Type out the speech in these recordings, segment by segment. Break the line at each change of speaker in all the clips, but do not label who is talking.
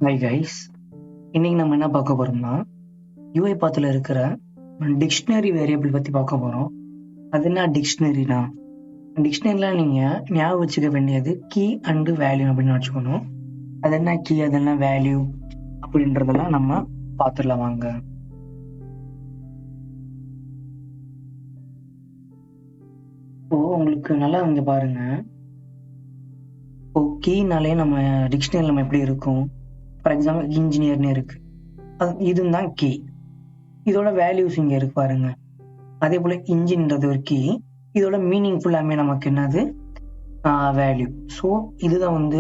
Hi guys, இன்னைக்கு நம்ம என்ன பார்க்க போறோம்னா யூஐ பாத்தில் இருக்கிற டிக்ஷனரி வேரியபிள் பற்றி பார்க்க போகிறோம். அது என்ன டிக்ஷனரினா, டிக்ஷனரியில் நீங்கள் ஞாபகம் வச்சுக்க வேண்டியது கீ அண்டு வேல்யூ அப்படின்னு வச்சுக்கணும். அது என்ன கீ, அது என்ன வேல்யூ அப்படின்றதெல்லாம் நம்ம பார்த்துடலாம் வாங்க. இப்போ உங்களுக்கு நல்லா இங்கே பாருங்க. இப்போ கீனாலே நம்ம டிக்ஷனரி நம்ம எப்படி இருக்கும், ஃபார் எக்ஸாம்பிள் இன்ஜினியர்னு இருக்கு, அது இதுதான் கீ. இதோட வேல்யூஸ் இங்கே இருக்கு பாருங்க. அதே போல இன்ஜின்றது ஒரு கீ, இதோட மீனிங் ஃபுல்லாமே நமக்கு என்னது வேல்யூ. ஸோ இதுதான்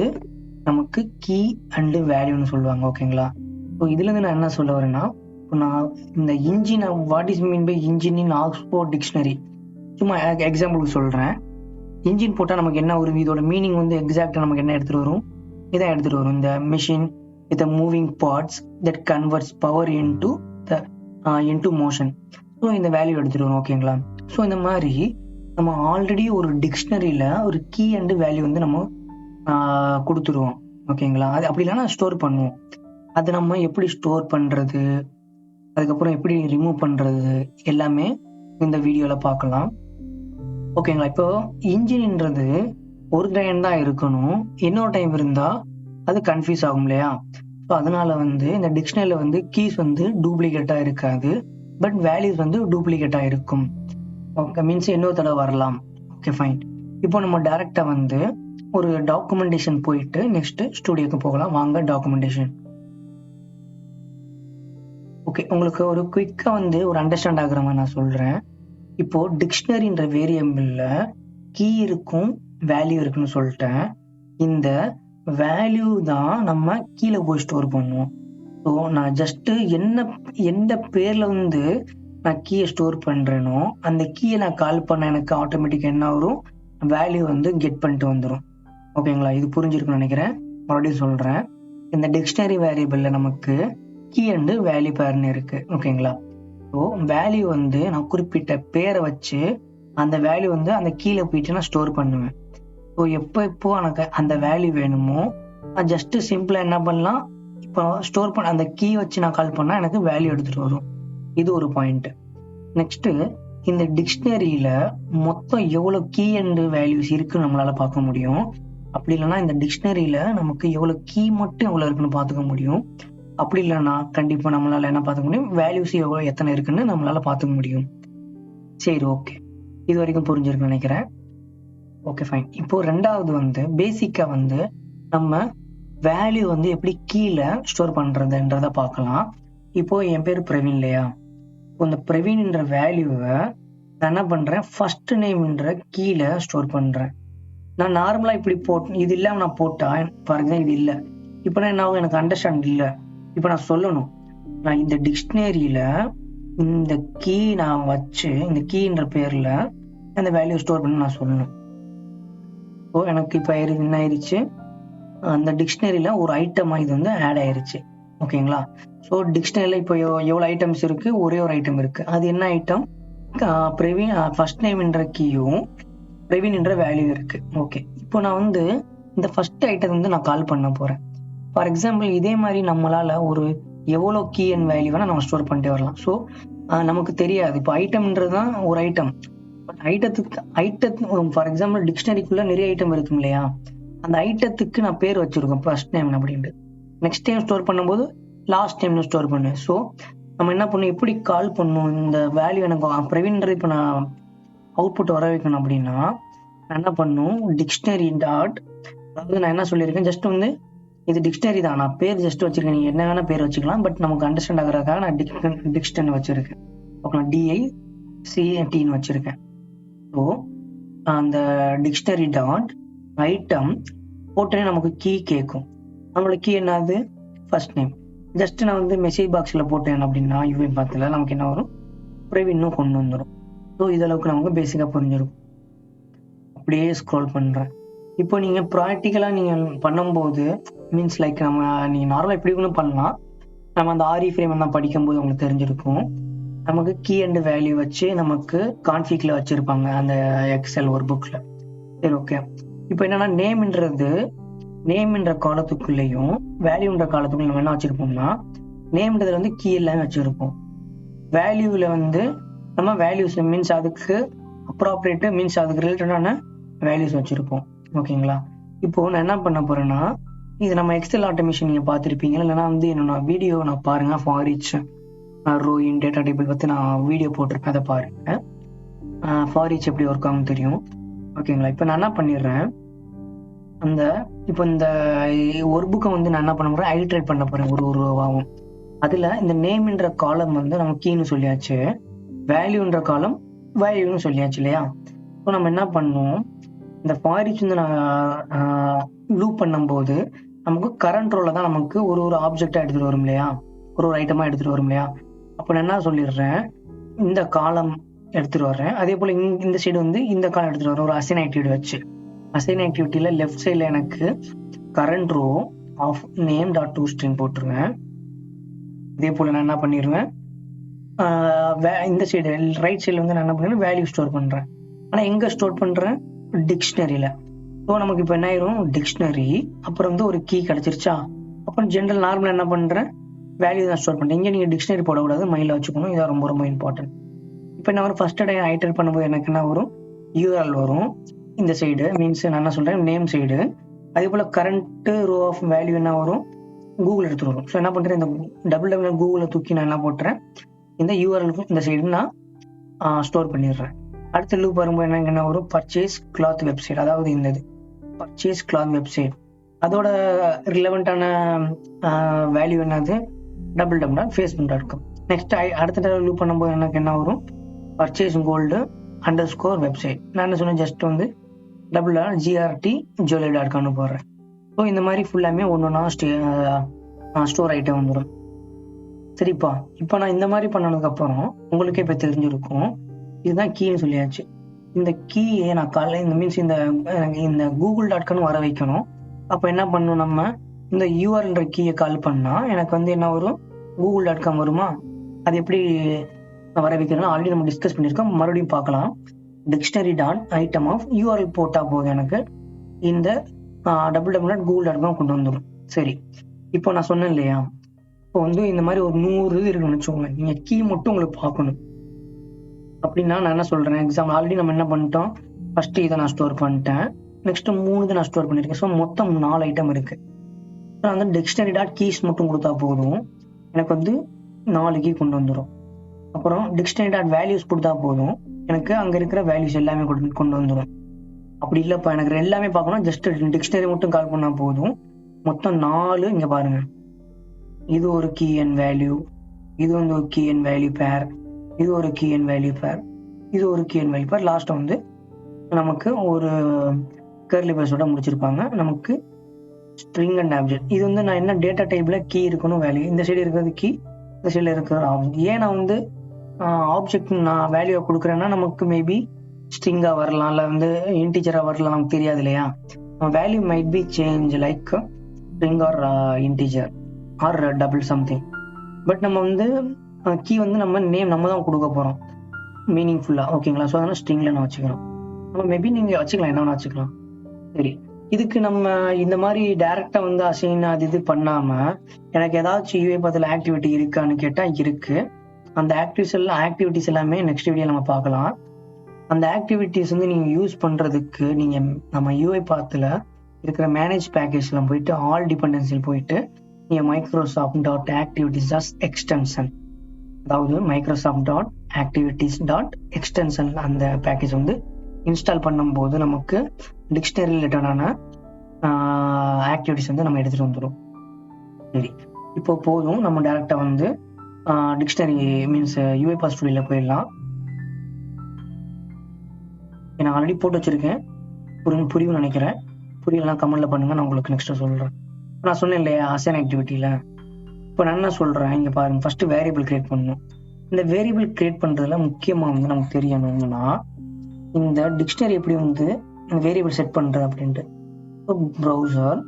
நமக்கு கீ அண்டு வேல்யூன்னு சொல்லுவாங்க. ஓகேங்களா? ஸோ இதுலேருந்து நான் என்ன சொல்ல வரேன்னா, இப்போ நான் இந்த engine what is mean by engine in Oxford dictionary சும்மா எக்ஸாம்பிளுக்கு சொல்கிறேன். இன்ஜின் போட்டால் நமக்கு என்ன வரும், இதோட மீனிங் எக்ஸாக்டாக நமக்கு என்ன எடுத்துகிட்டு வரும், இதான் எடுத்துகிட்டு வரும். இந்த machine with moving parts that converts power into motion. So இந்த வேல்யூ எடுத்துகிட்டு வரும். ஓகேங்களா? ஸோ இந்த மாதிரி நம்ம ஆல்ரெடி ஒரு டிக்ஷனரியில் ஒரு கீ அண்டு வேல்யூ நம்ம கொடுத்துருவோம். ஓகேங்களா? அது அப்படி இல்லைன்னா ஸ்டோர் பண்ணுவோம். அது நம்ம எப்படி ஸ்டோர் பண்ணுறது, அதுக்கப்புறம் எப்படி ரிமூவ் பண்ணுறது எல்லாமே இந்த வீடியோவில் பார்க்கலாம். ஓகேங்களா? இப்போ இன்ஜின்ன்றது ஒரு டைம் தான் இருக்கணும், இன்னொரு டைம் இருந்தால் அது கன்ஃபியூஸ் ஆகும் இல்லையா? ஸோ அதனால இந்த டிக்ஷனரியில் கீஸ் டூப்ளிகேட்டாக இருக்காது, பட் வேல்யூஸ் டூப்ளிகேட்டாக இருக்கும். ஓகே, மீன்ஸ் இன்னொரு தடவை வரலாம். Okay fine. இப்போ நம்ம டைரெக்டாக ஒரு டாக்குமெண்டேஷன் போயிட்டு நெக்ஸ்ட் ஸ்டூடியோக்கு போகலாம் வாங்க. டாக்குமெண்டேஷன். ஓகே, உங்களுக்கு ஒரு குயிக்காக ஒரு அண்டர்ஸ்டாண்ட் ஆகுற மாதிரி நான் சொல்கிறேன். இப்போ டிக்ஷனரின்ற வேரியபிளில் கீ இருக்கும், வேல்யூ இருக்குன்னு சொல்லிட்டேன். இந்த வேல்யூ தான் நம்ம கீழே போய் ஸ்டோர் பண்ணுவோம். ஸோ நான் ஜஸ்ட்டு எந்த பேரில் நான் கீயை ஸ்டோர் பண்ணுறேனோ அந்த கீயை நான் கால் பண்ண எனக்கு ஆட்டோமேட்டிக்காக என்ன வரும், வேல்யூ கெட் பண்ணிட்டு வந்துடும். ஓகேங்களா? இது புரிஞ்சிருக்குன்னு நினைக்கிறேன். மறுபடியும் சொல்கிறேன். இந்த டிக்ஷனரி வேரியபிளில் நமக்கு கீ அண்டு வேல்யூ பேர்னு இருக்குது. ஓகேங்களா? ஸோ வேல்யூ நான் குறிப்பிட்ட பேரை வச்சு அந்த வேல்யூ அந்த கீழே போயிட்டு நான் ஸ்டோர் பண்ணுவேன். ஸோ எப்போ எனக்கு அந்த வேல்யூ வேணுமோ நான் ஜஸ்ட்டு சிம்பிளாக என்ன பண்ணலாம், இப்போ ஸ்டோர் பண்ண அந்த கீ வச்சு நான் கால் பண்ணால் எனக்கு வேல்யூ எடுத்துகிட்டு வரும். இது ஒரு பாயிண்ட். நெக்ஸ்ட்டு, இந்த டிக்ஷனரியில் மொத்தம் எவ்வளோ கீ அண்டு வேல்யூஸ் இருக்குன்னு நம்மளால் பார்க்க முடியும். அப்படி இல்லைன்னா இந்த டிக்ஷனரியில் நமக்கு எவ்வளோ கீ மட்டும் எவ்வளோ இருக்குன்னு பார்த்துக்க முடியும். அப்படி இல்லைன்னா கண்டிப்பாக நம்மளால் என்ன பார்த்துக்க முடியும், வேல்யூஸ் எத்தனை இருக்குன்னு நம்மளால் பார்த்துக்க முடியும். சரி, ஓகே, இது வரைக்கும் புரிஞ்சிருக்குன்னு நினைக்கிறேன். Okay fine. இப்போ ரெண்டாவது பேசிக்காக நம்ம வேல்யூ எப்படி கீழே ஸ்டோர் பண்ணுறதுன்றதை பார்க்கலாம். இப்போ என் பேர் பிரவீன் இல்லையா? இந்த பிரவீன்ன்ற வேல்யூவை நான் என்ன பண்ணுறேன், ஃபர்ஸ்ட் நேம்ன்ற கீழே ஸ்டோர் பண்ணுறேன். நான் நார்மலாக இப்படி இது இல்லாமல் நான் போட்டால் ஃபார் எக்ஸாம்பிள் இது இல்லை. இப்போ நான் என்ன ஆகும், எனக்கு அண்டர்ஸ்டாண்ட் இல்லை. இப்போ நான் சொல்லணும், நான் இந்த டிக்ஷனரியில் இந்த கீ நான் வச்சு இந்த கீன்ற பேரில் அந்த வேல்யூ ஸ்டோர் பண்ணி நான் சொல்லணும். ஸோ எனக்கு இப்போ என்ன ஆயிடுச்சு, அந்த டிக்ஷனரியில் ஒரு ஐட்டமாக இது ஆட் ஆயிருச்சு. ஓகேங்களா? ஸோ டிக்ஷனரியில் இப்போ எவ்வளோ ஐட்டம்ஸ் இருக்குது, ஒரே ஒரு ஐட்டம் இருக்குது. அது என்ன ஐட்டம், பிரவீன் ஃபர்ஸ்ட் நேம்ன்ற கீயும் பிரவீன் என்ற வேல்யூ இருக்குது. ஓகே, இப்போ நான் இந்த ஃபர்ஸ்ட் ஐட்டத்தை நான் கால் பண்ண போகிறேன். ஃபார் எக்ஸாம்பிள் இதே மாதிரி நம்மளால் ஒரு எவ்வளோ கீ அண்ட் வேல்யூ வேணால் நம்ம ஸ்டோர் பண்ணிட்டே வரலாம். ஸோ நமக்கு தெரியாது, இப்போ ஐட்டம்ன்றது தான் ஒரு ஐட்டம். பட் ஐட்டத்துக்கு ஃபார் எக்ஸாம்பிள் டிக்ஷனரிக்குள்ளே நிறைய ஐட்டம் இருக்கும் இல்லையா? அந்த ஐட்டத்துக்கு நான் பேர் வச்சுருக்கேன் ஃபர்ஸ்ட் நேம் அப்படின்ட்டு. நெக்ஸ்ட் டைம் ஸ்டோர் பண்ணும்போது லாஸ்ட் டைம்னு ஸ்டோர் பண்ணுவேன். ஸோ நம்ம என்ன பண்ணணும், எப்படி கால் பண்ணணும், இந்த வேல்யூ எனக்கு பிரவீன்றது இப்போ நான் அவுட்புட் வர வைக்கணும் அப்படின்னா நான் என்ன பண்ணணும், டிக்ஷனரி டாட், அதாவது நான் என்ன சொல்லியிருக்கேன், ஜஸ்ட் இது டிக்ஷனரி தான், நான் பேர் ஜஸ்ட் வச்சிருக்கேன், நீங்கள் என்ன வேணால் பேர் வச்சுக்கலாம். பட் நமக்கு அண்டர்ஸ்டாண்ட் ஆகிறதுக்காக நான் டிக்ஷனரி வச்சுருக்கேன். ஓகே, DICTன்னு வச்சுருக்கேன். ஸோ அந்த டிக்ஷனரி டாட் ஐட்டம் போட்டோன்னே நமக்கு கீ கேட்கும். நம்மளோட கீ என்னது, ஃபர்ஸ்ட் நேம். ஜஸ்ட் நான் மெசேஜ் பாக்ஸில் போட்டேன் அப்படின்னா யூஐ பாத்தில் நமக்கு என்ன வரும், பிரவீன்னும் கொண்டு வந்துடும். ஸோ இதளவுக்கு நமக்கு பேசிக்காக புரிஞ்சிருக்கும். அப்படியே ஸ்க்ரோல் பண்ணுறேன். இப்போ நீங்கள் ப்ராக்டிக்கலாக நீங்கள் பண்ணும்போது மீன்ஸ் லைக் நீங்கள் நார்மலாக எப்படி ஒன்றும் பண்ணலாம். நம்ம அந்த ஆரி ஃப்ரேம் தான் படிக்கும்போது உங்களுக்கு தெரிஞ்சிருக்கும். நமக்கு கீ அண்டு வேல்யூ வச்சு நமக்கு கான்ஃபிகில் வச்சுருப்பாங்க அந்த எக்ஸல் ஒரு புக்கில். சரி, ஓகே. இப்போ என்னன்னா நேம்ன்றது நேம்ன்ற காலத்துக்குள்ளேயும் வேல்யூன்ற காலத்துக்குள்ள நம்ம என்ன வச்சிருப்போம்னா, நேம்ன்றதுல வந்து கீ எல்லாமே வச்சிருப்போம். வேல்யூல வந்து நம்ம வேல்யூஸ் மீன்ஸ் அதுக்கு அப்ராப்ரியேட் மீன்ஸ் அதுக்கு ரிலேட்டடான வேல்யூஸ் வச்சிருப்போம். ஓகேங்களா? இப்போ நான் என்ன பண்ண போறேன்னா, இது நம்ம எக்ஸல் ஆட்டோமேஷன் நீங்க பார்த்துருப்பீங்க, இல்லைன்னா வந்து என்னோட வீடியோ நான் பாருங்க, for each row in data table பத்தி நான் வீடியோ போட்டிருப்பேன், அதை பாருங்க. ஃபார் ஈச் எப்படி ஒர்க் ஆகும் தெரியும். ஓகேங்களா? இப்போ நான் என்ன பண்ணிடுறேன், இப்போ இந்த ஒரு புக்கை வந்து நான் என்ன பண்ண போறேன், ஐட்ரேட் பண்ண போறேன் ஒரு ரோவாகவும். அதுல இந்த நேம்ன்ற காலம் வந்து நம்ம கீன்னு சொல்லியாச்சு, வேல்யூன்ற காலம் வேல்யூன்னு சொல்லியாச்சு இல்லையா? இப்போ நம்ம என்ன பண்ணுவோம், இந்த ஃபார் ஈச் வந்து நான் லூப் பண்ணும்போது நமக்கு கரண்ட் ரோல தான் நமக்கு ஒரு ஆப்ஜெக்டா எடுத்துட்டு வரும் இல்லையா, ஒரு ஐட்டமா எடுத்துட்டு வரும் இல்லையா? அப்போ நான் என்ன சொல்லிடுறேன், இந்த காலம் எடுத்துட்டு வர்றேன், அதே போல இந்த சைடு வந்து இந்த காலம் எடுத்துட்டு வரேன் ஒரு அசைன் ஆக்டிவிட்டி வச்சு. அசைன் ஆக்டிவிட்டியில லெஃப்ட் சைட்ல எனக்கு current row of name dot to string போட்டுருவேன். இதே போல நான் என்ன பண்ணிடுவேன், இந்த சைடு ரைட் சைடுல வந்து நான் என்ன பண்ணுறேன், வேல்யூ ஸ்டோர் பண்றேன். ஆனா எங்க ஸ்டோர் பண்றேன், டிக்ஷனரியில. ஸோ நமக்கு இப்போ என்ன ஆயிரும், டிக்ஷனரி அப்புறம் வந்து ஒரு கீ கிடைச்சிருச்சா, அப்புறம் ஜென்ரல் நார்மலா என்ன பண்றேன், வேல்யூ தான் ஸ்டோர் பண்றேன். இங்க நீங்க டிக்ஷனரி போடக்கூடாது, மைண்ட்ல வச்சுக்கணும், இதான் ரொம்ப ரொம்ப இம்பார்ட்டன்ட். இப்போ என்ன வரும், ஃபர்ஸ்ட் டே ஐட்டர் பண்ணும்போது எனக்கு என்ன வரும், யூஆர்எல் வரும் இந்த சைடு, மீன்ஸ் நான் என்ன சொல்றேன், நேம் சைடு. அதே போல கரண்ட் ரோ ஆஃப் வேல்யூ என்ன வரும், கூகுள் எடுத்து வரும். ஸோ என்ன பண்றேன், இந்த டபுள் கூகுளை தூக்கி நான் என்ன போட்டுறேன், இந்த யூஆர்எலுக்கும் இந்த சைடு நான் ஸ்டோர் பண்ணிடுறேன். அடுத்த லூப் வரும்போது என்ன வரும், பர்ச்சேஸ் கிளாத் வெப்சைட், அதாவது இந்த பர்ச்சேஸ் கிளாத் வெப்சைட், அதோட ரிலவெண்டான வேல்யூ என்னது, www.facebook.com. நெக்ஸ்ட் அடுத்த லூப் பண்ணும்போது எனக்கு என்ன வரும், பர்ச்சேஸ் கோல்டு _ வெப்சைட். நான் என்ன சொன்னேன், ஜஸ்ட் வந்து www.grt.jewelry.com போடுறேன். ஸோ இந்த மாதிரி ஃபுல்லாமே ஒன்னொன்னா ஸ்டோர் ஆகிட்டே வந்துடும். சரிப்பா, இப்போ நான் இந்த மாதிரி பண்ணதுக்கு அப்புறம் உங்களுக்கே இப்போ தெரிஞ்சிருக்கும், இதுதான் கீன்னு சொல்லியாச்சு. இந்த கீயை நான் இந்த மீன்ஸ் இந்த google.com வர வைக்கணும். அப்போ என்ன பண்ணணும், நம்ம இந்த யூஆர்எல்ன்ற கீயை கால் பண்ணா எனக்கு வந்து என்ன வரும், google.com வருமா? அது எப்படி வர வைக்கிறோம் ஆல்ரெடி நம்ம டிஸ்கஸ் பண்ணியிருக்கோம், மறுபடியும் பார்க்கலாம். dictionary.item of URL போட்டா போதும் எனக்கு இந்த www.google.com கொண்டு வந்துடும். சரி, இப்போ நான் சொன்னேன் இல்லையா, இப்போ வந்து இந்த மாதிரி ஒரு 100 இது இருக்குன்னு வச்சுக்கோங்க, நீங்க கீ மட்டும் உங்களுக்கு பார்க்கணும் அப்படின்னா நான் என்ன சொல்றேன், எக்ஸாம்பிள் ஆல்ரெடி நம்ம என்ன பண்ணிட்டோம், ஃபர்ஸ்ட் இதை நான் ஸ்டோர் பண்ணிட்டேன், நெக்ஸ்ட் 3 நான் ஸ்டோர் பண்ணிருக்கேன். ஸோ மொத்தம் 4 ஐட்டம் இருக்கு. நான் வந்து dictionary.keys மட்டும் கொடுத்தா போதும், எனக்கு வந்து 4 கீ கொண்டு வந்துடும். அப்புறம் dictionary.values கொடுத்தா போதும், எனக்கு அங்க இருக்கிற வேல்யூஸ் எல்லாமே கொண்டு வந்துடும். அப்படி இல்லப்பா எனக்கு எல்லாமே பார்க்கணும், ஜஸ்ட் டிக்ஷனரி மட்டும் கால் பண்ணா போதும், மொத்தம் 4. இங்க பாருங்க, இது ஒரு கீ அண்ட் வேல்யூ, இது வந்து ஒரு கீ அண்ட் வேல்யூ பேர், இது ஒரு கீ அண்ட் வேல்யூ பேர், இது ஒரு key and value pair, last வந்து நமக்கு ஒரு கர்லி பிரேஸோட முடிச்சிருப்பாங்க, நமக்கு ஸ்ட்ரிங் அண்ட் ஆப்ஜெக்ட். இது வந்து நான் என்ன டேட்டா டைப்ல கீ இருக்கணும், வேல்யூ இந்த சைடு இருக்கிறது கீ, இந்த சைடுல இருக்கிறது ஆப்ஜெக்ட். ஏன் நான் வந்து ஆப்ஜெக்ட் நான் வேல்யூ கொடுக்குறேன்னா, நமக்கு மேபி ஸ்ட்ரிங்கா வரலாம், இல்லை வந்து இன்டிஜரா வரலாம், நமக்கு தெரியாது இல்லையா. Value might be change like string or integer or double something. But நம்ம வந்து கீ வந்து நம்ம நேம் நம்ம தான் கொடுக்க போறோம் மீனிங்ஃபுல்லா, ஓகேங்களா. ஸோ அதனால ஸ்ட்ரிங்ல நான் வச்சுக்கிறோம். நம்ம மேபி நீங்க வச்சுக்கலாம், என்ன வச்சுக்கலாம். சரி, இதுக்கு நம்ம இந்த மாதிரி டைரக்டா வந்து அசைன் அது இது பண்ணாம எனக்கு ஏதாச்சும் யூஐ பத்தில ஆக்டிவிட்டி இருக்கான்னு கேட்டா இருக்கு. அந்த ஆக்டிவிட்டிஸ் எல்லாமே நெக்ஸ்ட் வீடியோ நம்ம பார்க்கலாம். அந்த ஆக்டிவிட்டிஸ் வந்து நீங்க யூஸ் பண்றதுக்கு நீங்க நம்ம யூஐ பாத்துல இருக்கிற மேனேஜ் பேக்கேஜ்ல போயிட்டு ஆல் டிபெண்டன்சியில் போயிட்டு நீங்க microsoft.activities.extension, அதாவது microsoft.activities.extension அந்த பேக்கேஜ் வந்து இன்ஸ்டால் பண்ணும்போது நமக்கு டிக்ஷனரி ரிலேட்டடான ஆக்டிவிட்டிஸ் வந்து நம்ம எடுத்துட்டு வந்துடும். சரி, இப்போ போதும், நம்ம டைரக்டா வந்து டிக்ஷனரி மீன்ஸ் யூஐபாத் ஸ்டுடியோல போயிடலாம். நான் ஆல்ரெடி போட்டு வச்சிருக்கேன், புரியும் நினைக்கிறேன். புரியலாம் கமெண்ட்ல பண்ணுங்க, நான் உங்களுக்கு நெக்ஸ்ட் சொல்றேன். நான் சொன்னேன் இல்லையா அசைன் ஆக்டிவிட்டியில, இப்போ நான் என்ன சொல்றேன், இங்க பாருங்க, ஃபர்ஸ்ட் வேரியபிள் கிரியேட் பண்ணணும். இந்த வேரியபிள் கிரியேட் பண்றதுல முக்கியமா வந்து நமக்கு தெரியணும்னா இந்த டிக்ஷனரி எப்படி வந்து இந்த வேரியபிள் செட் பண்றது அப்படின்ட்டு. ப்ரௌசர்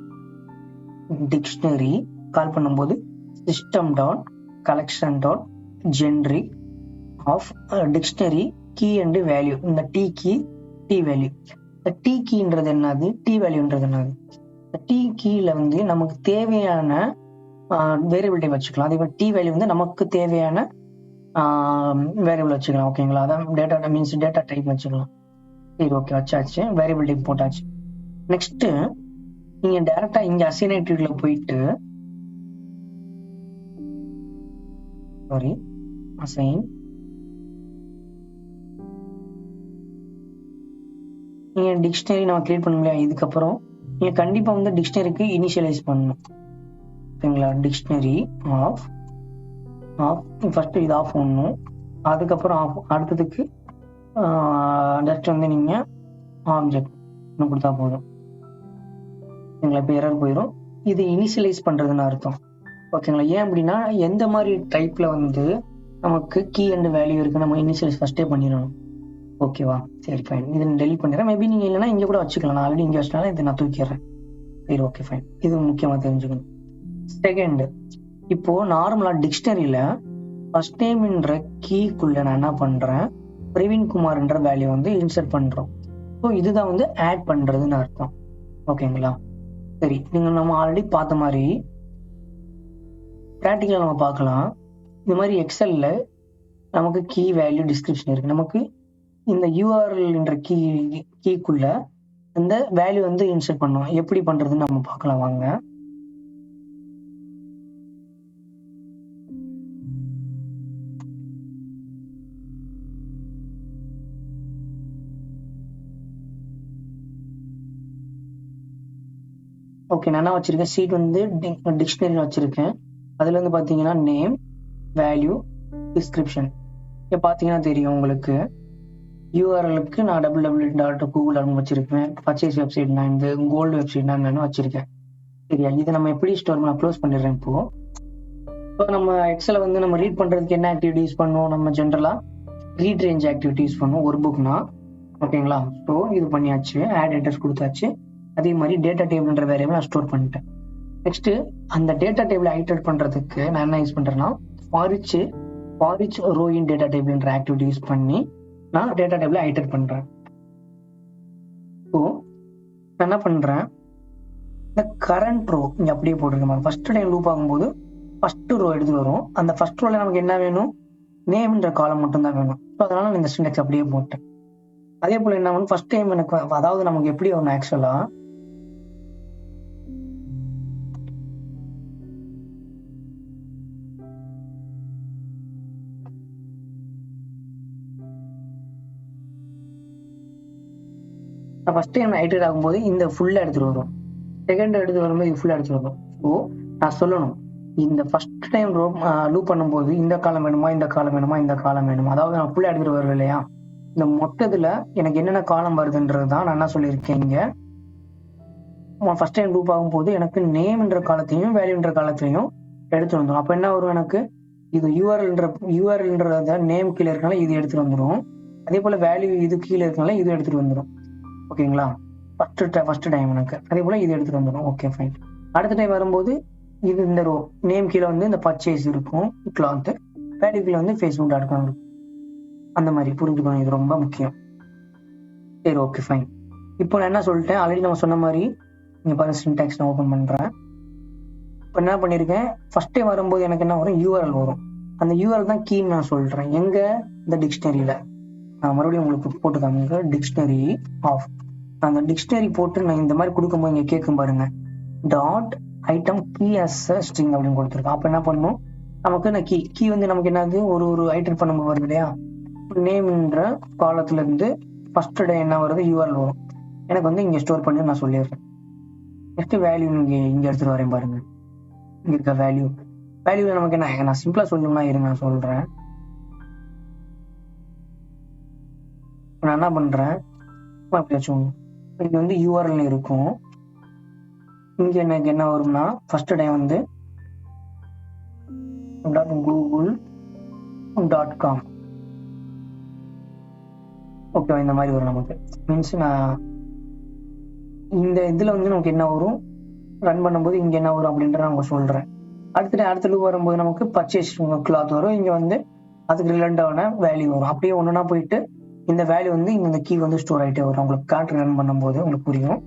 டிக்ஷனரி கால் பண்ணும்போது system.collection.generic of dictionary key and value, இந்த T key T value. T கீன்றது என்னது, டி வேல்யூன்றது என்னது. டி கீழ வந்து நமக்கு தேவையான வேரியபிள் டைப் வச்சுக்கலாம். அதே மாதிரி டி வேல்யூ வந்து நமக்கு தேவையான வேரியபிள் வச்சுக்கலாம். ஓகேங்களா? அதான் டேட்டா மீன்ஸ் டேட்டா டைப் வச்சுக்கலாம். சரி, ஓகே, வச்சாச்சு. வேரியபிள் டைப் போட்டாச்சு. நெக்ஸ்ட் நீங்க டைரக்டா இங்க அசைன் ஆக்டிவிட்டில போயிட்டு அசைன் நீங்க டிக்ஷனரி நம்ம கிரியேட் பண்ண முடியாது. இதுக்கப்புறம் நீங்க கண்டிப்பா வந்து டிக்ஷனரிக்கு இனிஷியலைஸ் பண்ணணும். ஓகேங்களா? டிக்ஷனரி ஆஃப் ஃபர்ஸ்ட் இது ஆஃப் பண்ணணும். அதுக்கப்புறம் ஆஃப் அடுத்ததுக்கு ஜஸ்ட் வந்து நீங்க ஆப்ஜெக்ட் கொடுத்தா போதும். ஓகேங்களா? இப்போ எரர் போயிடும். இது இனிஷியலைஸ் பண்றதுன்னு அர்த்தம். ஓகேங்களா? ஏன் அப்படின்னா எந்த மாதிரி டைப்ல வந்து நமக்கு கீ அண்ட் வேல்யூ இருக்கு நம்ம இனிஷியலைஸ் ஃபர்ஸ்டே பண்ணிடணும். ஓகேவா? சரி, ஃபைன். இதை டெலிட் பண்ணிடுறேன். மேபி நீங்க இல்லைன்னா இங்க கூட வச்சுக்கலாம். நான் ஆல்ரெடி இங்க வச்சனால இதை நான் தூக்கிடுறேன். சரி, ஓகே, ஃபைன். இது முக்கியமா தெரிஞ்சுக்கணும். செகண்ட், இப்போ நார்மலா டிக்ஷனரியில ஃபர்ஸ்ட் நேம்ன்ற கீக்குள்ள நான் என்ன பண்றேன், பிரவீன்குமார் என்ற வேல்யூ வந்து இன்சர்ட் பண்றோம். ஸோ இதுதான் வந்து ஆட் பண்றதுன்னு அர்த்தம். ஓகேங்களா? சரி, நீங்க நம்ம ஆல்ரெடி பார்த்த மாதிரி ப்ராக்டிக்கலா நம்ம பார்க்கலாம். இந்த மாதிரி எக்ஸல்ல நமக்கு கீ வேல்யூ டிஸ்கிரிப்ஷன் இருக்கு. நமக்கு இந்த யூஆர்எல் என்ற கீக்குள்ள அந்த வேல்யூ வந்து இன்சர்ட் பண்ணுவோம். எப்படி பண்றதுன்னு நம்ம பார்க்கலாம் வாங்க. ஓகே, நான் என்ன வச்சிருக்கேன், சீட் வந்து டிக்ஷனரி வச்சிருக்கேன். அதுல வந்து பாத்தீங்கன்னா நேம், வேல்யூ, டிஸ்கிரிப்ஷன். இங்க பாத்தீங்கன்னா தெரியும் உங்களுக்கு. யூஆர்எலுக்கு நான் www.google வச்சிருக்கேன். பர்ச்சேஸ் வெப்சைட் நான் இந்த கோல்டு வெப்சைட் நான் வச்சிருக்கேன். சரியா? இதை நம்ம எப்படி ஸ்டோர் பண்ண க்ளோஸ் பண்ணிடுறேன். இப்போ நம்ம எக்ஸலை வந்து நம்ம ரீட் பண்றதுக்கு என்ன ஆக்டிவிட்டி யூஸ் பண்ணுவோம், நம்ம ஜென்ரலா ரீட் ரேஞ்ச் ஆக்டிவிட்டி யூஸ் பண்ணுவோம் ஒரு புக்னா. ஓகேங்களா? ஸோ இது பண்ணியாச்சு, ஆட் அட்ரஸ் கொடுத்தாச்சு. அதே மாதிரி டேட்டா டேபிள்ன்ற வேரியபிள் நான் ஸ்டோர் பண்ணிட்டேன். நெக்ஸ்ட் அந்த டேட்டா டேபிள் ஐட்டரேட் பண்றதுக்கு நான் என்ன யூஸ் பண்றேன்னா ஃபாரிச் ரோ இன் டேட்டா டேபிள்ன்ற ஆக்டிவிட்டி யூஸ் பண்ணி நான் டேட்டா டேபிள் ஐட்டரேட் பண்றேன். ஸோ நான் என்ன பண்றேன், இந்த கரண்ட் ரோ இங்க அப்படியே போட்டிருக்கேன். ஃபர்ஸ்ட் டைம் லூப் ஆகும்போது ஃபர்ஸ்ட் ரோ எடுத்து வரும். அந்த ஃபர்ஸ்ட் ரோல நமக்கு என்ன வேணும், நேம்ன்ற காலம் மட்டும் தான் வேணும். ஸோ அதனால நான் இந்த சின்டெக்ஸ் அப்படியே போட்டேன். அதே போல என்ன வேணும், ஃபர்ஸ்ட் டைம் எனக்கு அதாவது நமக்கு எப்படி வரும் ஆக்சுவலா, ஃபர்ஸ்ட் டைம் ஐட்டரேட் ஆகும்போது இந்த ஃபுல்லா எடுத்துட்டு வரும். செகண்ட் எடுத்து வரும்போது இது ஃபுல்லா எடுத்துட்டு வரும். ஸோ நான் சொல்லணும், இந்த ஃபர்ஸ்ட் டைம் லூப் பண்ணும்போது இந்த காலம் வேணுமா, இந்த காலம் வேணுமா, இந்த காலம் வேணுமா, அதாவது நான் ஃபுல்லா எடுத்துட்டு வருவேன் இல்லையா. இந்த மொத்தத்துல எனக்கு என்னென்ன காலம் வருதுன்றது தான் நான் என்ன சொல்லியிருக்கேன். இங்க ஃபர்ஸ்ட் டைம் லூப் ஆகும்போது எனக்கு நேம்ன்ற காலத்தையும் வேல்யூன்ற காலத்தையும் எடுத்து வந்துடும். அப்ப என்ன வரும், எனக்கு இது யூஆர்எல்ன்ற நேம் கீழே இருக்கனால இது எடுத்துட்டு வந்துடும். அதே போல வேல்யூ இது கீழே இருக்கனால இது எடுத்துட்டு வந்துடும். ஓகேங்களா? ஃபர்ஸ்ட் டைம் எனக்கு அதே போல இது எடுத்துட்டு வந்துடும். Okay, fine. அடுத்த டைம் வரும்போது இது இந்த ரோ நேம் கீழே வந்து இந்த பர்ச்சேஸ் இருக்கும், கிளாத், வேல்யூ கீழே வந்து facebook.com இருக்கும். அந்த மாதிரி புரிஞ்சுக்கணும், இது ரொம்ப முக்கியம். சரி, ஓகே, ஃபைன். இப்போ நான் என்ன சொல்லிட்டேன், ஆல்ரெடி நம்ம சொன்ன மாதிரி இங்க பாருங்க, சின்டாக்ஸ் நான் ஓபன் பண்றேன். இப்போ என்ன பண்ணிருக்கேன், ஃபர்ஸ்ட் டைம் வரும்போது எனக்கு என்ன வரும், யூஆர்எல் வரும். அந்த யூஆர்எல் தான் கீன்னு நான் சொல்றேன். எங்க, இந்த டிக்ஷனரியில. நான் மறுபடியும் உங்களுக்கு போட்டு காமிங்க, டிக்ஷனரி ஆஃப். அந்த டிக்ஷனரி போட்டு நான் இந்த மாதிரி கொடுக்கும்போது இங்க கேட்கும் பாருங்க, dot item key as string அப்படின்னு கொடுத்துருக்கோம். அப்ப என்ன பண்ணும், நமக்கு இந்த கீ வந்து நமக்கு என்னது, ஒரு ஐட்டர் பண்ணும்போது வருது இல்லையா, நேம்ன்ற காலத்துல இருந்து ஃபர்ஸ்ட் டே என்ன வருது, யூஆர்எல் வரும். எனக்கு வந்து இங்க ஸ்டோர் பண்ணி நான் சொல்லிடுறேன். நெக்ஸ்ட் வேல்யூ இங்க எடுத்துட்டு வரேன் பாருங்க. இங்க இருக்க வேல்யூ நமக்கு என்ன, நான் சிம்பிளா சொல்லணும்னா இருங்க நான் சொல்றேன். நான் என்ன பண்றேன், அப்படி வச்சுக்கோங்க, இங்க வந்து யூஆர்எல் இருக்கும். இங்க எனக்கு என்ன வரும்னா, ஃபர்ஸ்ட் டைம் வந்து google.com. ஓகே, இந்த மாதிரி வரும் நமக்கு. மீன்ஸ் நான் இந்த இதுல வந்து நமக்கு என்ன வரும், ரன் பண்ணும்போது இங்க என்ன வரும் அப்படின்றத நான் சொல்றேன். அடுத்த லூப் வரும்போது நமக்கு பர்ச்சேஸ் கிளாத் வரும். இங்க வந்து அதுக்கு ரிலேட்டடான வேல்யூ வரும். அப்படியே ஒண்ணுனா போயிட்டு இந்த வேல்யூ வந்து இந்த கீ வந்து ஸ்டோர் ஆகிட்டே வரும். உங்களுக்கு காட்டு ரன் பண்ணும்போது உங்களுக்கு புரியும்.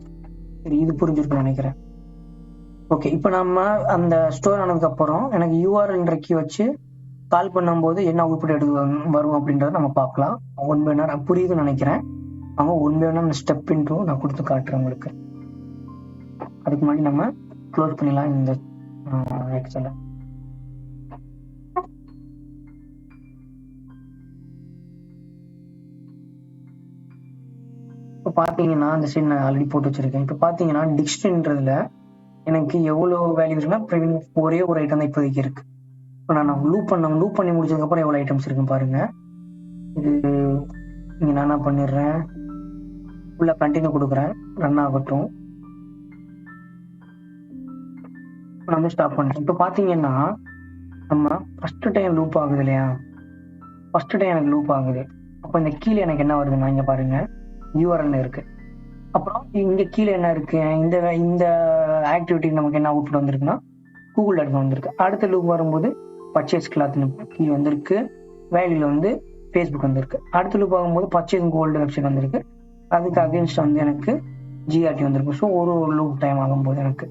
சரி, இது புரிஞ்சிருக்குன்னு நினைக்கிறேன். ஓகே, இப்போ நம்ம அந்த ஸ்டோர் ஆனதுக்கு அப்புறம் எனக்கு யூஆர்எல்ன்ற கீ வச்சு கால் பண்ணும்போது என்ன அவுட்புட் எடுத்து வரும் அப்படின்றத நம்ம பார்க்கலாம். ஒன் பை ஒன் புரியுதுன்னு நினைக்கிறேன். அவங்க one by one step intro நான் கொடுத்து காட்டுறேன் உங்களுக்கு. அதுக்கு முன்னாடி நம்ம க்ளோஸ் பண்ணிடலாம் இந்த எக்ஸலை. இப்போ பார்த்தீங்கன்னா அந்த சைடு நான் ஆல்ரெடி போட்டு வச்சிருக்கேன். இப்போ பார்த்தீங்கன்னா டிக்ஷனரின்றதுல எனக்கு எவ்வளோ வேல்யூ இருக்குன்னா ஒரே ஒரு ஐட்டம் தான் இப்போதைக்கு இருக்கு. இப்போ நான் லூப் பண்ணி முடிச்சதுக்கப்புறம் எவ்வளோ ஐட்டம்ஸ் இருக்குன்னு பாருங்க. இது இங்கே நான் என்ன பண்ணிடுறேன், ஃபுல்லாக கண்டினியூ கொடுக்குறேன், ரன் ஆகட்டும். இப்போ நம்ம ஸ்டாப் பண்ணுறேன். இப்போ பார்த்தீங்கன்னா நம்ம ஃபர்ஸ்ட் டைம் லூப் ஆகுது இல்லையா, ஃபர்ஸ்ட் டைம் எனக்கு லூப் ஆகுது. அப்போ இந்த கீழே எனக்கு என்ன வருதுன்னா இங்கே பாருங்க யூஆர்எல் இருக்கு. அப்புறம் இங்க கீழே என்ன இருக்கு, இந்த ஆக்டிவிட்டி நமக்கு என்ன அவுட்புட் வந்திருக்குன்னா கூகுள் டாட் காம் வந்திருக்கு. அடுத்த லூப் வரும்போது பர்ச்சேஸ் கிளாத் கீ வந்திருக்கு, வேல்யூல வந்து ஃபேஸ்புக் வந்திருக்கு. அடுத்த லூப் ஆகும்போது பர்ச்சேஸ் கோல்டு வெப்சைட் வந்திருக்கு, அதுக்கு அகேன்ஸ்ட் வந்து எனக்கு ஜிஆர்டி வந்திருக்கு. ஸோ ஒரு லூப் டைம் ஆகும்போது எனக்கு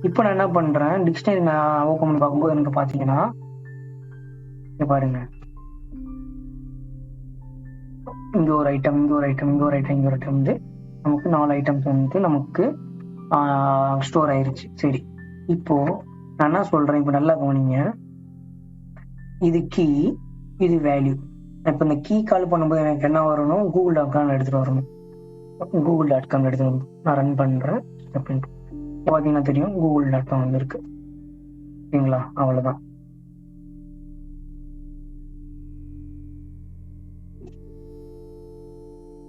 இப்போ நான் என்ன பண்றேன், டிக்ஷனரி நான் ஓப்பன் பண்ணி பார்க்கும்போது எனக்கு பார்த்தீங்கன்னா இங்க பாருங்க, இங்க ஒரு ஐட்டம், இங்க ஒரு ஐட்டம், இங்க ஒரு ஐட்டம், இங்க ஒரு ஐட்டம் வந்து நமக்கு 4 ஐட்டம்ஸ் வந்து நமக்கு ஸ்டோர் ஆயிருச்சு. சரி, இப்போ நான் என்ன சொல்றேன், இப்போ நல்லா கவனிங்க, இது கீ, இது வேல்யூ. இப்போ இந்த கீ கால் பண்ணும்போது எனக்கு என்ன வரணும், கூகுள் டாட் காம் எடுத்துட்டு வரணும். கூகுள் டாட் காம் எடுத்துட்டு வரணும். நான் ரன் பண்றேன். பார்த்தீங்கன்னா தெரியும் கூகுள் டாட் காம் வந்துருக்கு. சரிங்களா, அவ்வளவுதான்.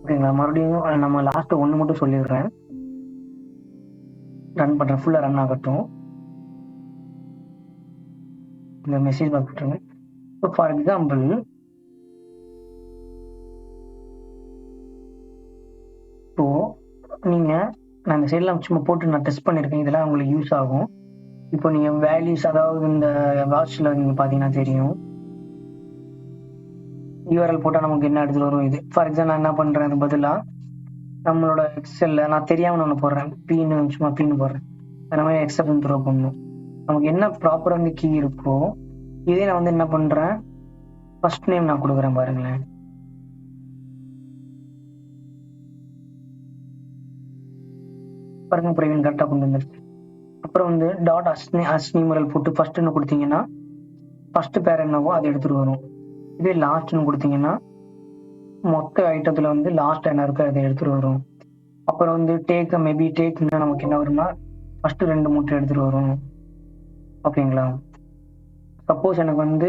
ஓகேங்களா, மறுபடியும் நம்ம லாஸ்ட் ஒன்று மட்டும் சொல்லிடுறேன். ரன் பண்றேன், ஃபுல்லா ரன் ஆகட்டும். இந்த மெசேஜ் பார்த்துருங்க. இப்போ ஃபார் எக்ஸாம்பிள் இப்போ நீங்க நான் இந்த சைட்லாம் சும்மா போட்டு நான் டெஸ்ட் பண்ணியிருக்கேன், இதெல்லாம் உங்களுக்கு யூஸ் ஆகும். இப்போ நீங்க வேல்யூஸ், அதாவது இந்த வாட்ச்ல நீங்க பாத்தீங்கன்னா தெரியும், யூஆர்எல் போட்டா நமக்கு என்ன எடுத்துட்டு வரும். இது ஃபார் எக்ஸாம்பிள் நான் என்ன பண்றேன், அது பதிலா நம்மளோட எக்ஸல்ல நான் தெரியாம ஒன்று போடுறேன், பின்னு சும்மா பின்னு போடுறேன். அந்த மாதிரி எக்ஸப்ஷன் த்ரோ பண்ணணும். நமக்கு என்ன ப்ராப்பரா வந்து கீ இருக்கோ இதே நான் வந்து என்ன பண்றேன், ஃபர்ஸ்ட் நேம் நான் கொடுக்குறேன் பாருங்களேன். பாருங்க பிரவீன் கரெக்டா கொண்டு வந்துருச்சு. அப்புறம் வந்து டாட் அஸ்னி முரல் போட்டு ஃபர்ஸ்ட்னு கொடுத்தீங்கன்னா ஃபர்ஸ்ட் பேர் என்னவோ அதை எடுத்துட்டு வரும். இதே லாஸ்ட்னு கொடுத்தீங்கன்னா மொத்த ஐட்டத்துல வந்து லாஸ்ட் என்ன இருக்கோ அதை எடுத்துட்டு வரும். அப்புறம் வந்து மேபி டேக்னா நமக்கு என்ன வரும்னா ஃபர்ஸ்ட் 2 மூட்டை எடுத்துட்டு வரும். ஓகேங்களா, சப்போஸ் எனக்கு வந்து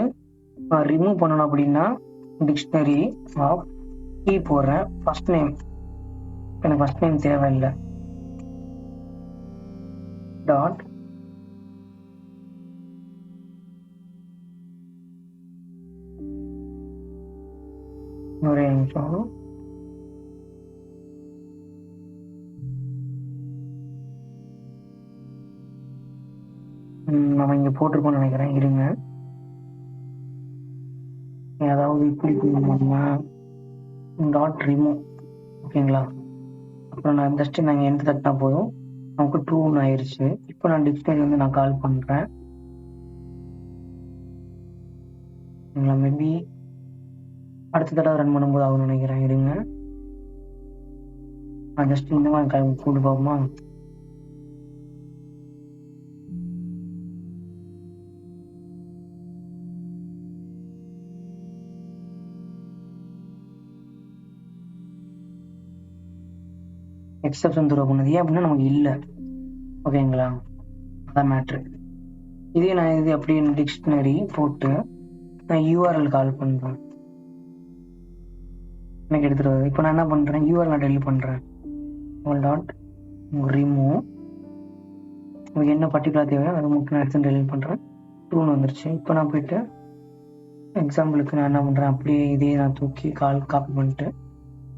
ரிமூவ் பண்ணணும் அப்படின்னா டிக்ஷனரி ஆஃப் கீ போடுறேன், ஃபர்ஸ்ட் நேம், எனக்கு ஃபர்ஸ்ட் நேம் தேவையில்லை, டாட் ஒரே நிமிஷம், நம்ம இங்க போட்டிருக்கோம்னு நினைக்கிறேன், இருங்க. அதாவது இப்படி நம்ம டாட் ரிமூவ். ஓகேங்களா, அப்புறம் நான் ஜஸ்ட் நாங்கள் எந்த தட்டினா போதும் நமக்கு ட்ரூன்னு ஆயிடுச்சு. இப்போ நான் டிக்ஷனரி வந்து நான் கால் பண்றேன். மேபி அடுத்த தடவை ரன் பண்ணும்போது ஆகும்னு நினைக்கிறேன், இருங்க. நான் ஜஸ்ட் இந்த மாதிரி கூட்டு பார்ப்போமா. எக்ஸப்ஷன் த்ரோ பண்ணது ஏன் அப்படின்னா நமக்கு இல்லை. ஓகேங்களா, அதான் மேட்ரு. இதே நான் இது அப்படியே டிக்ஷனரி போட்டு நான் யூஆர்எல் கால் பண்றேன், எனக்கு எடுத்துட்டு வருது. இப்போ நான் என்ன பண்றேன், யூஆர்எல் நான் டெலிட் பண்றேன், டாட் ரிமூவ், உங்களுக்கு என்ன பர்டிகுலர் தேவையோ அது மட்டும் நான் எடுத்து டெலிட் பண்றேன், ட்ரூன்னு வந்துருச்சு. இப்போ நான் போயிட்டு எக்ஸாம்பிளுக்கு நான் என்ன பண்றேன், அப்படியே இதே நான் தூக்கி காப்பி பண்ணிட்டு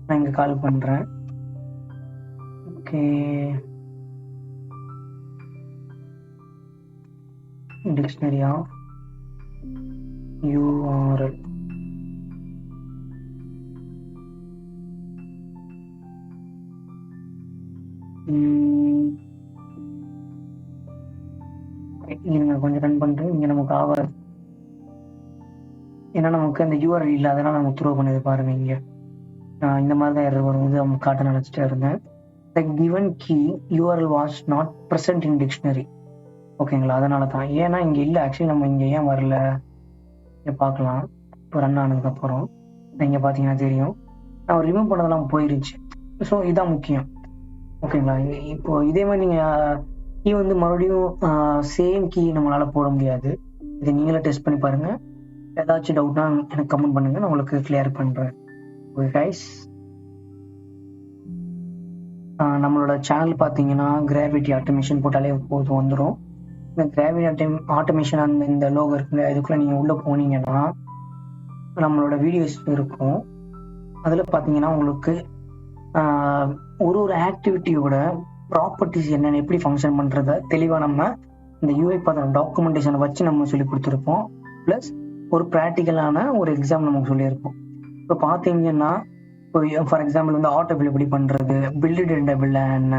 நான் இங்க கால் பண்றேன். ஓகே, டிக்ஷனரி ஆஃப் யூஆர்எல், இருங்க கொஞ்சம் ரன் பண்ணிட்டு இங்கே நமக்கு ஆகாது. ஏன்னா நமக்கு அந்த யூஆர்எல் இல்லை, அதெல்லாம் நம்ம த்ரோ பண்ணது பாருங்க இங்கே. இந்த மாதிரி தான் எரர் வரும். அவங்க காட்ட நினச்சிட்டே இருந்தேன். The given key URL was not present in dictionary. ஓகேங்களா, அதனால தான். ஏன்னா இங்கே இல்லை, ஆக்சுவலி நம்ம இங்கே ஏன் வரல இங்கே பார்க்கலாம். இப்போ ரன் ஆனதுக்கப்புறம் இங்கே பார்த்தீங்கன்னா தெரியும், நான் ரிமூவ் பண்ணதெல்லாம் போயிருச்சு. ஸோ இதான் முக்கியம். ஓகேங்களா, இப்போ இதே மாதிரி நீங்கள் கீ வந்து மறுபடியும் சேம் கீ நம்மளால் போட முடியாது. இதை நீங்களே டெஸ்ட் பண்ணி பாருங்கள். ஏதாச்சும் டவுட்னா எனக்கு கமெண்ட் பண்ணுங்கள், நான் உங்களுக்கு கிளியர் பண்ணுறேன். ஓகே கைஸ், நம்மளோட சேனல் பார்த்தீங்கன்னா கிராவிட்டி ஆட்டோமேஷன் போட்டாலே போதும் வந்துடும். இந்த கிராவிட்டி ஆட்டோமேஷன் அந்த இந்த லோகோ இருக்குல்ல, இதுக்குள்ளே நீங்கள் உள்ளே போனீங்கன்னா நம்மளோட வீடியோஸ் இருக்கும். அதில் பார்த்தீங்கன்னா உங்களுக்கு ஒரு ஒரு ஆக்டிவிட்டியோட ப்ராப்பர்ட்டிஸ் என்னென்ன, எப்படி ஃபங்க்ஷன் பண்ணுறத தெளிவாக நம்ம இந்த யூஐ பார்த்தோம் டாக்குமெண்டேஷனை வச்சு நம்ம சொல்லி கொடுத்துருப்போம். ப்ளஸ் ஒரு ப்ராக்டிக்கலான ஒரு எக்ஸாம் நமக்கு சொல்லியிருப்போம். இப்போ பார்த்தீங்கன்னா, இப்போ ஃபார் எக்ஸாம்பிள் வந்து ஆட்டோ பில் எப்படி பண்ணுறது, பில்டு டெண்டபிள் என்ன,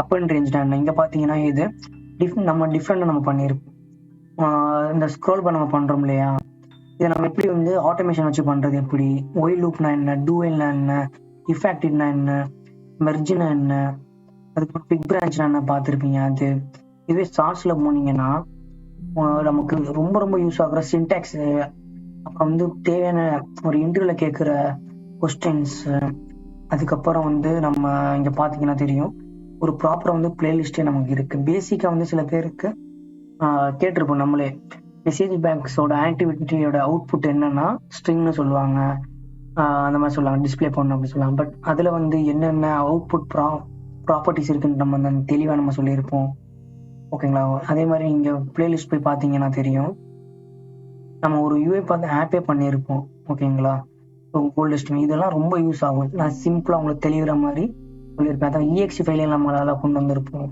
அப் அண்ட் ரேஞ்ச் என்ன, இங்கே பார்த்தீங்கன்னா இது நம்ம டிஃப்ரெண்டாக நம்ம பண்ணியிருப்போம். இந்த ஸ்க்ரோல் பண்ண நம்ம பண்ணுறோம் இல்லையா, இதை நம்ம எப்படி வந்து ஆட்டோமேஷன் வச்சு பண்ணுறது, எப்படி ஒய் லூப்னா என்ன, டூவெல்னா என்ன, இஃபேக்டிவ்னா என்ன, மெர்ஜினா என்ன, அதுக்கப்புறம் பிக் பிரான்ச்னா என்ன பார்த்துருப்பீங்க. அது இதுவே ஸ்டார்ஸில் போனீங்கன்னா நமக்கு ரொம்ப ரொம்ப யூஸ் ஆகுற சின்டாக்ஸ், அப்புறம் வந்து தேவையான ஒரு இன்டர்வியூவில் கேட்குற கொஸ்டின்ஸ், அதுக்கப்புறம் வந்து நம்ம இங்கே பார்த்தீங்கன்னா தெரியும் ஒரு ப்ராப்பராக வந்து பிளேலிஸ்டே நமக்கு இருக்குது. பேசிக்காக வந்து சில பேருக்கு கேட்டிருப்போம் நம்மளே, மெசேஜ் பேங்க்ஸோட ஆக்டிவிட்டியோட அவுட்புட் என்னன்னா ஸ்ட்ரிங்னு சொல்லுவாங்க, அந்த மாதிரி சொல்லுவாங்க, டிஸ்பிளே பண்ணணும் அப்படி சொல்லுவாங்க. பட் அதில் வந்து என்னென்ன அவுட்புட் ப்ராப்பர்ட்டிஸ் இருக்குன்னு நம்ம வந்து தெளிவாக நம்ம சொல்லியிருப்போம். ஓகேங்களா, அதே மாதிரி இங்கே பிளேலிஸ்ட் போய் பார்த்தீங்கன்னா தெரியும், நம்ம ஒரு யூஐ பார்த்து ஆப்பே பண்ணியிருப்போம். ஓகேங்களா, கோல்டு ஸ்ட்ரீம் இதெல்லாம் ரொம்ப யூஸ் ஆகும். நான் சிம்பிளாக உங்களுக்கு தெளிவுற மாதிரி சொல்லியிருப்பேன். அதான் இஎக்ஸி ஃபைலையும் நம்மளால் கொண்டு வந்திருப்போம்.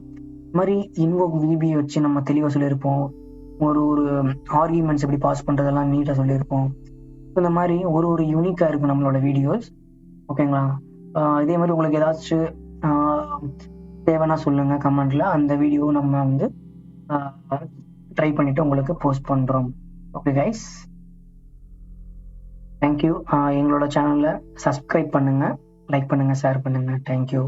இது மாதிரி இன்வோக் விபி வச்சு நம்ம தெளிவாக சொல்லியிருப்போம். ஒரு ஒரு ஆர்கியூமெண்ட்ஸ் எப்படி பாஸ் பண்ணுறதெல்லாம் நீட்டாக சொல்லியிருப்போம். இந்த மாதிரி ஒரு ஒரு யூனிக்காக இருக்கும் நம்மளோட வீடியோஸ். ஓகேங்களா, இதே மாதிரி உங்களுக்கு ஏதாச்சும் தேவைன்னா சொல்லுங்கள் கமெண்ட்டில். அந்த வீடியோ நம்ம வந்து ட்ரை பண்ணிவிட்டு உங்களுக்கு போஸ்ட் பண்ணுறோம். Okay guys, thank you. எங்களோட சேனலை சப்ஸ்கிரைப் பண்ணுங்கள், லைக் பண்ணுங்கள், ஷேர் பண்ணுங்கள். தேங்க்யூ.